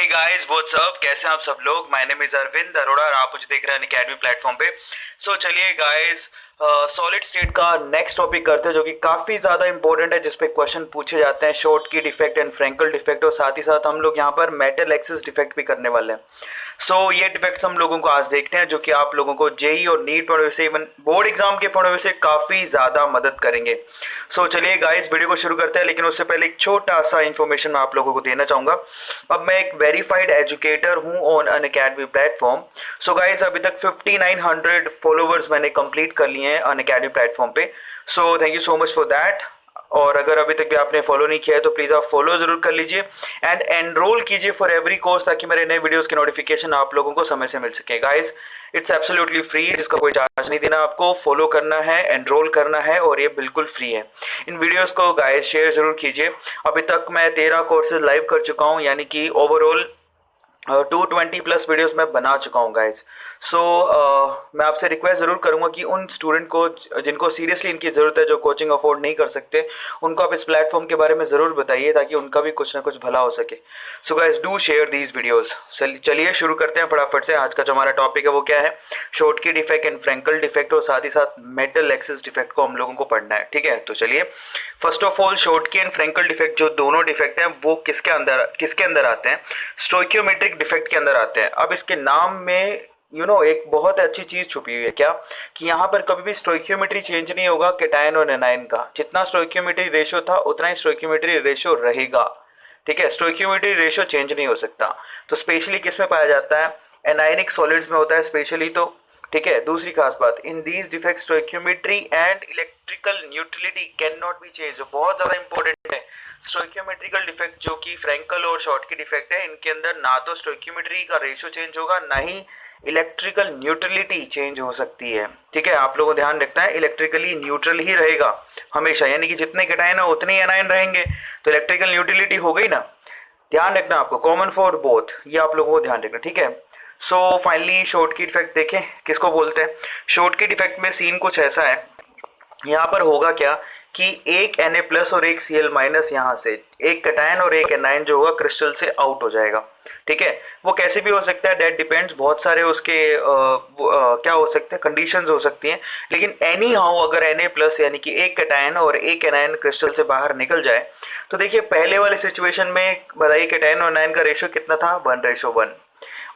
Guys what's up, कैसे हैं आप सब लोग। My name is Arvind Arora और आप मुझे देख रहे हैं अनअकैडमी प्लेटफॉर्म पे। चलिए गाइस, सॉलिड स्टेट का नेक्स्ट टॉपिक करते हैं जो कि काफ़ी ज़्यादा इंपॉर्टेंट है, जिसपे क्वेश्चन पूछे जाते हैं, Schottky defect and Frenkel defect, और साथ ही साथ हम लोग यहाँ पर मेटल एक्सिस डिफेक्ट भी करने वाले हैं। ये डिफेक्ट्स हम लोगों को आज देखते हैं जो कि आप लोगों को जेई और नीट पढ़ने से, इवन बोर्ड एग्जाम के पढ़ने से काफ़ी ज़्यादा मदद करेंगे। चलिए गाइस, वीडियो को शुरू करते हैं, लेकिन उससे पहले एक छोटा सा इन्फॉर्मेशन मैं आप लोगों को देना चाहूँगा। अब मैं एक वेरीफाइड एजुकेटर हूँ ऑन अनअकैडमी प्लेटफॉर्म। गाइस, अभी तक 5900 फॉलोवर्स मैंने कंप्लीट कर लिए हैं अनअकैडमी प्लेटफॉर्म पे। Thank you so much for that. और अगर अभी तक भी आपने फॉलो नहीं किया है तो प्लीज़ आप फॉलो जरूर कर लीजिए एंड एनरोल कीजिए फॉर एवरी कोर्स, ताकि मेरे नए वीडियोस के नोटिफिकेशन आप लोगों को समय से मिल सके। गाइस, इट्स एब्सोल्युटली फ्री, जिसका कोई चार्ज नहीं देना आपको। फॉलो करना है, एनरोल करना है, और ये बिल्कुल फ्री है। इन वीडियोस को गाइस शेयर जरूर कीजिए। अभी तक मैं 13 कोर्सेज लाइव कर चुका हूँ, यानी कि ओवरऑल 220 प्लस वीडियोस मैं बना चुका हूँ गाइज। मैं आपसे रिक्वेस्ट ज़रूर करूँगा कि उन स्टूडेंट को जिनको सीरियसली इनकी ज़रूरत है, जो कोचिंग अफोर्ड नहीं कर सकते, उनको आप इस प्लेटफॉर्म के बारे में ज़रूर बताइए, ताकि उनका भी कुछ ना कुछ भला हो सके। Guys, do share these videos. चलिए शुरू करते हैं फटाफट से। आज का जो हमारा टॉपिक है वो क्या है? Schottky defect and Frenkel defect, और साथ ही साथ मेटल एक्सिस डिफेक्ट को हम लोगों को पढ़ना है। ठीक है, तो चलिए। First of all, Schottky and Frenkel defect जो दोनों डिफेक्ट हैं वो किसके अंदर आते हैं? स्टोइकियोमेट्रिक डिफेक्ट के अंदर आते हैं। अब इसके नाम में एक बहुत अच्छी चीज छुपी हुई है, क्या कि यहाँ पर कभी भी स्टोइकियोमेट्री चेंज नहीं होगा कैटायन और एनायन का। जितना स्टोइकियोमेट्री रेशियो था उतना ही स्टोइकियोमेट्री रेशियो रहेगा। ठीक है, स्टोइकियोमेट्री रेशियो चेंज नहीं हो सकता। तो स्पेशली किस में पाया जाता है? एनायनिक सॉलिड्स में होता है स्पेशली। तो ठीक है, दूसरी खास बात, in these defect stoichiometry and electrical neutrality can not be change. बहुत ज्यादा इंपॉर्टेंट है। स्टोइकियोमेट्रिकल डिफेक्ट जो कि फ्रैंकल और शॉर्टकी डिफेक्ट है, इनके अंदर ना तो स्टोइकियोमेट्री का रेशियो चेंज होगा, ना ही इलेक्ट्रिकल न्यूट्रलिटी चेंज हो सकती है। ठीक है, आप लोगों को ध्यान रखना है, इलेक्ट्रिकली न्यूट्रल ही रहेगा हमेशा, यानी कि जितने कैटायन है उतने ही एनायन रहेंगे। तो इलेक्ट्रिकल न्यूट्रलिटी हो गई ना, ध्यान रखना आपको, कॉमन फॉर बोथ, ये आप लोगों को ध्यान रखना। ठीक है, फाइनली शॉर्टकी डिफेक्ट देखें किसको बोलते हैं। शॉर्टकी डिफेक्ट में सीन कुछ ऐसा है, यहाँ पर होगा क्या कि एक Na प्लस और एक Cl माइनस, यहाँ से एक कैटायन और एक एनायन जो होगा क्रिस्टल से आउट हो जाएगा। ठीक है, वो कैसे भी हो सकता है, डेट डिपेंड्स, बहुत सारे उसके क्या हो सकते हैं, कंडीशंस हो सकती हैं। लेकिन एनी हाउ अगर Na प्लस यानी कि एक कैटायन और एक एनायन क्रिस्टल से बाहर निकल जाए, तो देखिए पहले वाले सिचुएशन में बताइए कैटायन और एनायन का रेशियो कितना था? 1:1।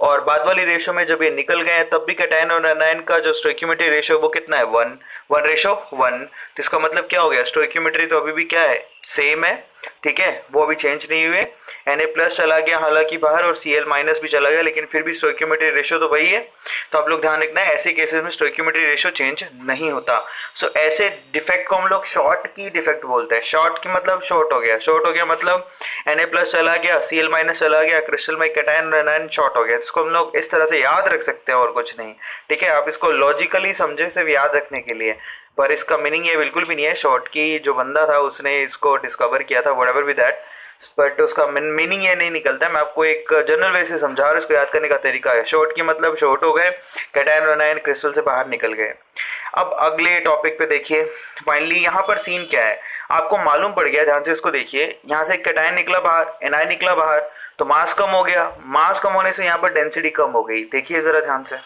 और बाद वाली रेशियो में जब ये निकल गए हैं तब भी कैटायन और एनायन का जो स्टोइकियोमेट्री रेशियो वो कितना है? 1:1। तो इसका मतलब क्या हो गया? स्टोइकियोमेट्री तो अभी भी क्या है? सेम है। ठीक है, वो अभी चेंज नहीं हुए। Na प्लस चला गया हालांकि बाहर, और Cl माइनस भी चला गया, लेकिन फिर भी स्टोइकियोमेट्री रेशियो तो वही है। तो आप लोग ध्यान रखना है, ऐसे केसेस में स्टोइकियोमेट्री रेशियो चेंज नहीं होता। ऐसे डिफेक्ट को हम लोग शॉर्ट की डिफेक्ट बोलते हैं। शॉर्ट की मतलब शॉर्ट हो गया मतलब Na प्लस चला गया, Cl माइनस चला गया, क्रिस्टल में कैटायन और एनायन शॉर्ट हो गया। इसको हम लोग इस तरह से याद रख सकते हैं और कुछ नहीं। ठीक है, आप इसको लॉजिकली समझे सिर्फ याद रखने के लिए, पर इसका मीनिंग ये बिल्कुल भी नहीं है। शॉर्ट की जो बंदा था उसने इसको डिस्कवर किया था, व्हाटएवर बी दैट, बट उसका मीनिंग ये नहीं निकलता है। मैं आपको एक जनरल वे से समझा रहा हूँ, इसको याद करने का तरीका है। शॉर्ट की मतलब शॉर्ट हो गए, कैटायन और एनायन क्रिस्टल से बाहर निकल गए। अब अगले टॉपिक पे देखिए, फाइनली यहाँ पर सीन क्या है आपको मालूम पड़ गया। ध्यान से इसको देखिए, यहाँ से कैटायन निकला बाहर, एनायन निकला बाहर, तो मास कम हो गया। मास कम होने से यहाँ पर डेंसिटी कम हो गई। देखिए जरा ध्यान से,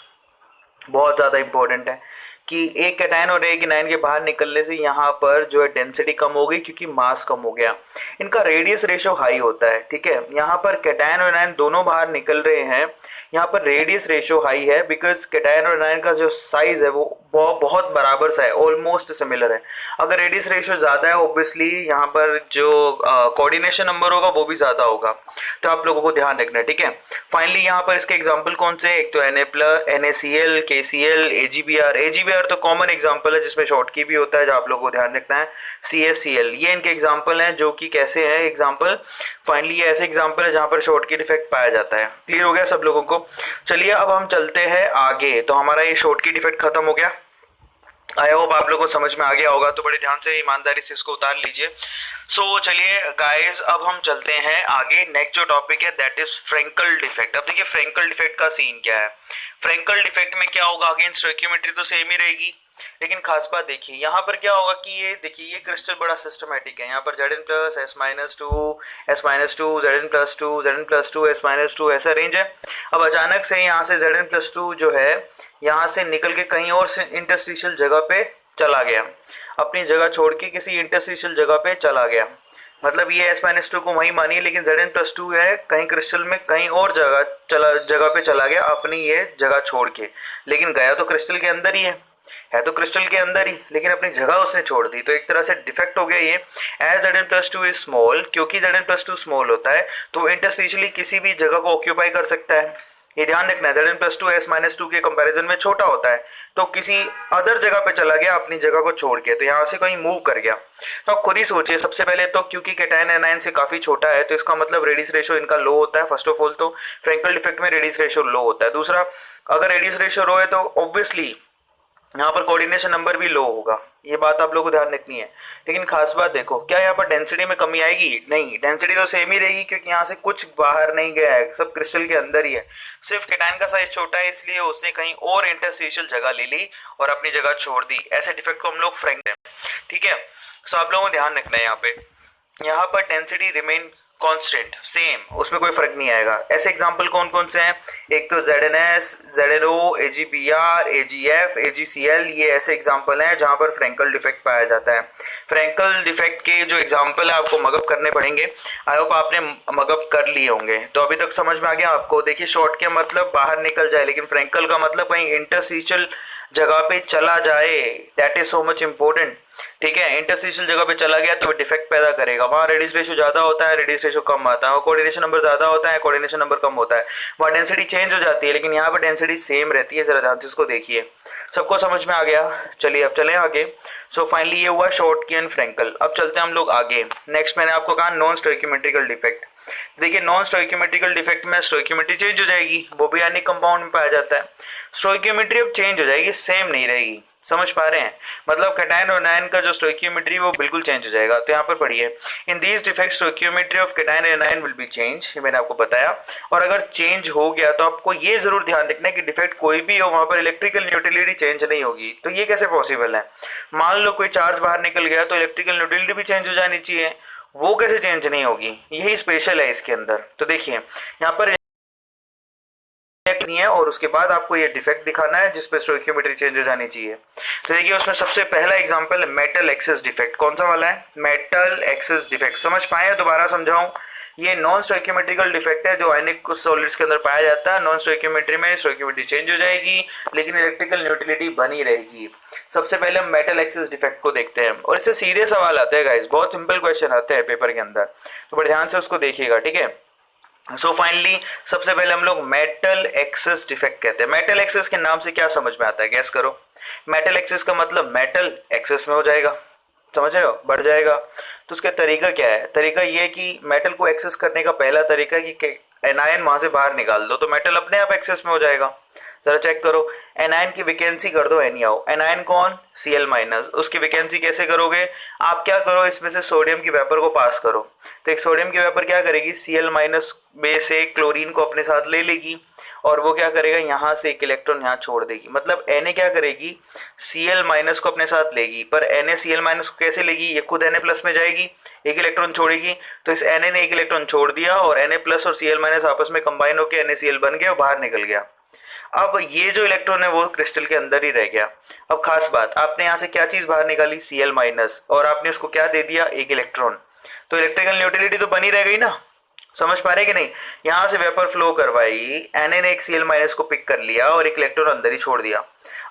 बहुत ज़्यादा इंपॉर्टेंट है कि एक कैटायन और एक एनायन के बाहर निकलने से यहाँ पर जो है डेंसिटी कम हो गई, क्योंकि मास कम हो गया। इनका रेडियस रेशियो हाई होता है। ठीक है, यहाँ पर कैटायन और एनायन दोनों बाहर निकल रहे हैं, यहाँ पर रेडियस रेशियो हाई है, बिकॉज कैटायन और एनायन का जो साइज है वो बहुत बराबर सा है, ऑलमोस्ट सिमिलर है। अगर रेडियस रेशियो ज़्यादा है, ऑब्वियसली यहाँ पर जो कोऑर्डिनेशन नंबर होगा वो भी ज़्यादा होगा। तो आप लोगों को ध्यान रखना है। ठीक है, फाइनली यहाँ पर इसके एग्जाम्पल कौन से? एक तो Na plus, NaCl, KCl, AgBr तो कॉमन एग्जाम्पल है जिसमें शॉर्ट की भी होता है, जो आप लोगों को ध्यान रखना है। CaCl, ये इनके एग्जाम्पल हैं, जो कि कैसे है एग्जाम्पल। फाइनली ये ऐसे एग्जाम्पल है जहाँ पर शॉर्ट की डिफेक्ट पाया जाता है। क्लियर हो गया सब लोगों को? चलिए अब हम चलते हैं आगे। तो हमारा ये शॉर्ट की डिफेक्ट खत्म हो गया। आई होप आप लोगों को समझ में आ गया होगा, तो बड़े ध्यान से ईमानदारी से इसको उतार लीजिए। चलिए गाइस, अब हम चलते हैं आगे। नेक्स्ट जो टॉपिक है दैट इज फ्रैंकल डिफेक्ट। अब देखिए फ्रैंकल डिफेक्ट का सीन क्या है। फ्रैंकल डिफेक्ट में क्या होगा? अगेन स्टोइकियोमेट्री तो सेम ही रहेगी, लेकिन खास बात देखिए यहाँ पर क्या होगा कि ये देखिए ये क्रिस्टल बड़ा सिस्टमेटिक है। यहाँ पर Zn plus S minus two S minus two Zn plus to Zn plus to S minus two ऐसा रेंज है। अब अचानक से यहाँ से Zn प्लस टू जो है यहाँ से निकल के कहीं और से इंटरस्टिशियल जगह पे चला गया, अपनी जगह छोड़ के किसी इंटरस्टिशियल जगह पे चला गया। मतलब ये एस माइनस टू को वहीं मानिए, लेकिन Zn प्लस टू है कहीं क्रिस्टल में कहीं और जगह पे चला गया अपनी ये जगह छोड़ के। लेकिन गया तो क्रिस्टल के अंदर ही है तो क्रिस्टल के अंदर ही, लेकिन अपनी जगह उसने छोड़ दी। तो एक तरह से डिफेक्ट हो गया ये। As Zn plus two is small, क्योंकि Zn प्लस टू स्मॉल होता है तो इंटरस्टिशियली किसी भी जगह को ऑक्यूपाई कर सकता है। ये ध्यान रखना है, Zn plus to S minus two के कंपेरिजन में छोटा होता है तो किसी अदर जगह पे चला गया अपनी जगह को छोड़ के, तो यहाँ से कहीं मूव कर गया। तो आप खुद ही सोचिए, सबसे पहले तो क्योंकि कैटायन एनायन से काफी छोटा है तो इसका मतलब रेडियस रेशियो इनका लो होता है। फर्स्ट ऑफ ऑल तो फ्रैंकल डिफेक्ट में रेडियस रेशियो लो होता है। दूसरा, अगर रेडियस रेशियो लो है तो ऑब्वियसली यहाँ पर कोऑर्डिनेशन नंबर भी लो होगा, ये बात आप लोगों को ध्यान रखनी है। लेकिन खास बात देखो, क्या यहाँ पर डेंसिटी में कमी आएगी? नहीं, डेंसिटी तो सेम ही रहेगी क्योंकि यहाँ से कुछ बाहर नहीं गया है, सब क्रिस्टल के अंदर ही है। सिर्फ कैटायन का साइज छोटा है इसलिए उसने कहीं और इंटरस्टिशियल जगह ले ली और अपनी जगह छोड़ दी। ऐसे डिफेक्ट को हम लोग फ्रैंक हैं, ठीक है। सो आप लोगों को ध्यान रखना है यहाँ पर डेंसिटी रिमेन कांस्टेंट सेम, उसमें कोई फर्क नहीं आएगा। ऐसे एग्जांपल कौन कौन से हैं? एक तो ZnS, ZnO, AgBr, AgF, AgCl, ये ऐसे एग्जांपल हैं जहां पर फ्रैंकल डिफेक्ट पाया जाता है। फ्रैंकल डिफेक्ट के जो एग्जांपल है आपको मगअप करने पड़ेंगे। आई होप आपने मगअप कर लिए होंगे। तो अभी तक समझ में आ गया आपको? देखिए, शॉर्ट के मतलब बाहर निकल जाए, लेकिन फ्रैंकल का मतलब कहीं इंटरस्टिशियल जगह पे चला जाए, that is so much important, ठीक है। इंटरस्टिशियल जगह पे चला गया तो डिफेक्ट पैदा करेगा। वहाँ रेडियस रेशियो ज्यादा होता है, रेडियस रेशियो कम आता है। वहाँ कोऑर्डिनेशन नंबर ज्यादा होता है, कोऑर्डिनेशन नंबर कम होता है। वहाँ डेंसिटी चेंज हो जाती है, लेकिन यहाँ पर डेंसिटी सेम रहती है। जरा ध्यान से इसको देखिए। सबको समझ में आ गया? चलिए अब चलें आगे। सो फाइनली ये हुआ शॉर्ट की एंड फ्रैंकल। अब चलते हैं हम लोग आगे। नेक्स्ट मैंने आपको कहा नॉन स्टोइकियोमेट्रिकल डिफेक्ट। देखिए, नॉन स्टोइकियोमेट्रिकल डिफेक्ट में स्टोइकियोमेट्री चेंज हो जाएगी, वो भी आयनिक कंपाउंड में पाया जाता है। स्टोइकियोमेट्री अब चेंज हो जाएगी, सेम नहीं रहेगी। समझ पा रहे हैं? मतलब कैटायन और एनायन का जो स्टोइकियोमेट्री वो बिल्कुल चेंज हो जाएगा। तो यहाँ पर पढ़िए, in these defects stoichiometry of cation and anion will be change, ये मैंने आपको बताया। और अगर चेंज हो गया तो आपको ये जरूर ध्यान रखना है कि डिफेक्ट कोई भी हो वहां पर इलेक्ट्रिकल न्यूट्रलिटी चेंज नहीं होगी। तो ये कैसे पॉसिबल है? मान लो कोई चार्ज बाहर निकल गया तो इलेक्ट्रिकल न्यूट्रलिटी भी चेंज हो जानी चाहिए, वो कैसे चेंज नहीं होगी? यही स्पेशल है इसके अंदर। तो देखिए, यहाँ पर नहीं है और उसके बाद आपको ये डिफेक्ट दिखाना है जिसपे स्टोइकियोमेट्री चेंज हो जानी चाहिए। तो देखिए, उसमें सबसे पहला एग्जांपल है मेटल एक्सिस डिफेक्ट। कौन सा वाला है? Metal axis defect. समझ पाए? दोबारा समझाऊं, ये नॉन स्टोइकियोमेट्रिकल डिफेक्ट है जो आयनिक सॉलिड्स के अंदर पाया जाता है। नॉन स्टोइकियोमेट्री में स्टोइकियोमेट्री चेंज हो जाएगी लेकिन इलेक्ट्रिकल न्यूट्रलिटी बनी रहेगी। सबसे पहले हम मेटल एक्सिस डिफेक्ट को देखते हैं और इससे सीधे सवाल आते हैं गाइस, बहुत सिंपल क्वेश्चन आते हैं पेपर के अंदर, तो बड़े ध्यान से उसको देखिएगा, ठीक है। सो फाइनली सबसे पहले हम लोग मेटल एक्सिस डिफेक्ट कहते हैं। मेटल एक्सिस के नाम से क्या समझ में आता है? गैस करो। मेटल एक्सिस का मतलब मेटल एक्सिस में हो जाएगा, समझ रहे हो, बढ़ जाएगा। तो उसका तरीका क्या है? तरीका ये कि मेटल को एक्सेस करने का पहला तरीका है कि एनायन वहां से बाहर निकाल दो तो मेटल अपने आप एक्सेस में हो जाएगा। जरा चेक करो, एनायन की वैकेंसी कर दो एनियाओ। एनायन कौन? Cl minus. उसकी वैकेंसी कैसे करोगे? आप क्या करो, इसमें से सोडियम की वेपर को पास करो। तो एक सोडियम की वेपर क्या करेगी? Cl माइनस में से क्लोरीन को अपने साथ ले लेगी और वो क्या करेगा, यहाँ से एक इलेक्ट्रॉन यहाँ छोड़ देगी। मतलब Na क्या करेगी? Cl माइनस को अपने साथ लेगी, पर Na Cl माइनस को कैसे लेगी? ये खुद Na प्लस में जाएगी, एक इलेक्ट्रॉन छोड़ेगी। तो इस Na ने एक इलेक्ट्रॉन छोड़ दिया और Na प्लस और Cl माइनस आपस में कंबाइन होकर NaCl बन गया और बाहर निकल गया। अब ये जो इलेक्ट्रॉन है वो क्रिस्टल के अंदर ही रह गया। अब खास बात, आपने यहाँ से क्या चीज बाहर निकाली? Cl माइनस, और आपने उसको क्या दे दिया? एक इलेक्ट्रॉन। तो इलेक्ट्रिकल न्यूट्रलिटी तो बनी रह गई ना, समझ पा रहे कि नहीं? यहाँ से वेपर फ्लो करवाई, Na ने एक Cl माइनस को पिक कर लिया और एक इलेक्ट्रॉन अंदर ही छोड़ दिया।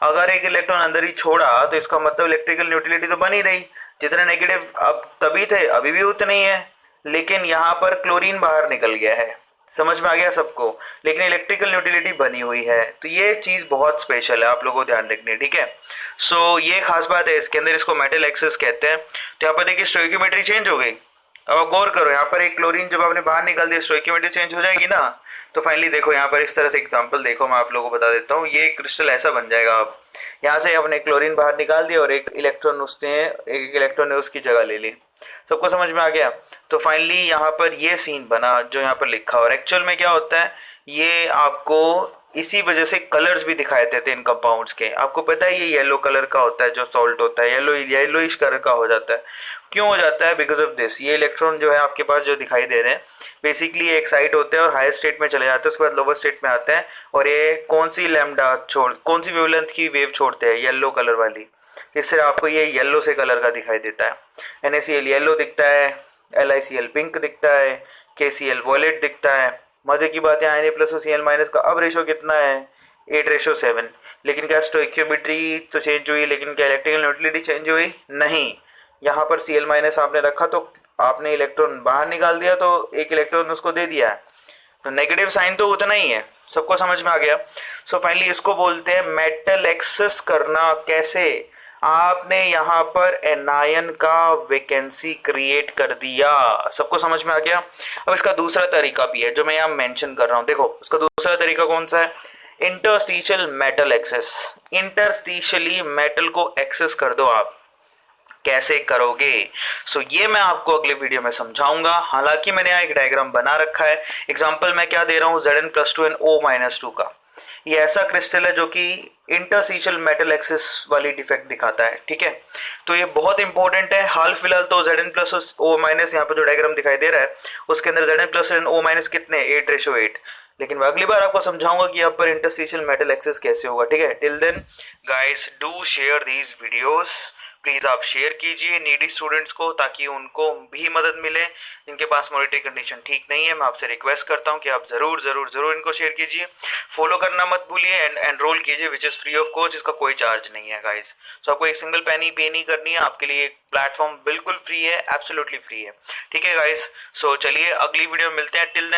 अगर एक इलेक्ट्रॉन अंदर ही छोड़ा तो इसका मतलब इलेक्ट्रिकल न्यूट्रलिटी तो बनी रही, जितने नेगेटिव अब तभी थे अभी भी उतने ही है, लेकिन यहाँ पर क्लोरीन बाहर निकल गया है। समझ में आ गया सबको? लेकिन इलेक्ट्रिकल न्यूट्रलिटी बनी हुई है। तो ये चीज बहुत स्पेशल है, आप लोगों को ध्यान रखनी है, ठीक है। सो ये खास बात है इसके अंदर, इसको मेटल एक्सिस कहते हैं। तो यहाँ पर देखिए स्टोइकियोमेट्री चेंज हो गई। अब आप गौर करो, यहाँ पर एक क्लोरीन जब आपने बाहर निकाल दिया स्टोइकियोमेट्री चेंज हो जाएगी ना। तो फाइनली देखो यहाँ पर इस तरह से एग्जांपल देखो, मैं आप लोगों को बता देता हूँ। ये क्रिस्टल ऐसा बन जाएगा। अब यहाँ से आपने क्लोरीन बाहर निकाल दिया और एक इलेक्ट्रॉन ने उसकी जगह ले ली। सबको समझ में आ गया? तो फाइनली यहाँ पर ये सीन बना जो यहाँ पर लिखा। और एक्चुअल में क्या होता है, ये आपको इसी वजह से कलर्स भी दिखाए देते हैं इन कंपाउंड्स के। आपको पता है ये येलो कलर का होता है जो सॉल्ट होता है, येलोइश कलर का हो जाता है। क्यों हो जाता है? बिकॉज ऑफ दिस, ये इलेक्ट्रॉन जो है आपके पास जो दिखाई दे रहे हैं बेसिकली एक साइड होते हैं और हायर स्टेट में चले जाते हैं, उसके बाद लोअर स्टेट में आते हैं और ये कौन सी कौन सी वेवलेंथ की वेव छोड़ते हैं? येलो कलर वाली। इससे आपको ये येलो से कलर का दिखाई देता है। NaCl येलो दिखता है, LiCl पिंक दिखता है, KCl वॉयलेट दिखता है। मजे की बात है Na प्लस और Cl माइनस का अब रेशो कितना है? 8:7। लेकिन क्या स्टोइकियोमेट्री तो चेंज हुई, लेकिन क्या इलेक्ट्रिकल न्यूट्रलिटी चेंज हुई? नहीं। यहाँ पर Cl माइनस आपने रखा तो आपने इलेक्ट्रॉन बाहर निकाल दिया तो एक इलेक्ट्रॉन उसको दे दिया है, तो नेगेटिव साइन तो उतना ही है। सबको समझ में आ गया? सो फाइनली इसको बोलते हैं मेटल एक्सेस करना। कैसे? आपने यहाँ पर एनायन का वैकेंसी क्रिएट कर दिया। सबको समझ में आ गया? अब इसका दूसरा तरीका भी है जो मैं यहाँ मेंशन कर रहा हूँ। देखो इसका दूसरा तरीका कौन सा है? Interstitial metal access. Interstitially metal को एक्सेस कर दो आप। कैसे करोगे? ये मैं आपको अगले वीडियो में समझाऊंगा। हालांकि मैंने यहाँ एक डायग्राम बना रखा है। एग्जांपल मैं क्या दे रहा हूँ? Zn+2 and O-2 का। ये ऐसा क्रिस्टल है जो कि इंटरस्टिशियल मेटल एक्सेस वाली डिफेक्ट दिखाता है। ठीक है, तो ये बहुत इंपॉर्टेंट है। हाल फिलहाल तो Zn+ O- यहाँ पर जो डायग्राम दिखाई दे रहा है उसके अंदर Zn+ and O- कितने? 8:8। लेकिन मैं अगली बार आपको समझाऊंगा कि यहाँ पर इंटरस्टिशियल मेटल एक्सेस कैसे होगा। ठीक है, till then guys do share these videos. Please आप शेयर कीजिए नीडी स्टूडेंट्स को ताकि उनको भी मदद मिले जिनके पास मॉनिटरी कंडीशन ठीक नहीं है। मैं आपसे रिक्वेस्ट करता हूं कि आप ज़रूर ज़रूर ज़रूर इनको शेयर कीजिए। फॉलो करना मत भूलिए एंड एनरोल कीजिए which is free of cost. इसका कोई चार्ज नहीं है गाइस। सो आपको एक सिंगल पैनी पे नहीं करनी है। आपके लिए एक प्लेटफॉर्म बिल्कुल फ्री है, एब्सोल्युटली फ्री है। ठीक है गाइस, सो चलिए अगली वीडियो में मिलते हैं। Till then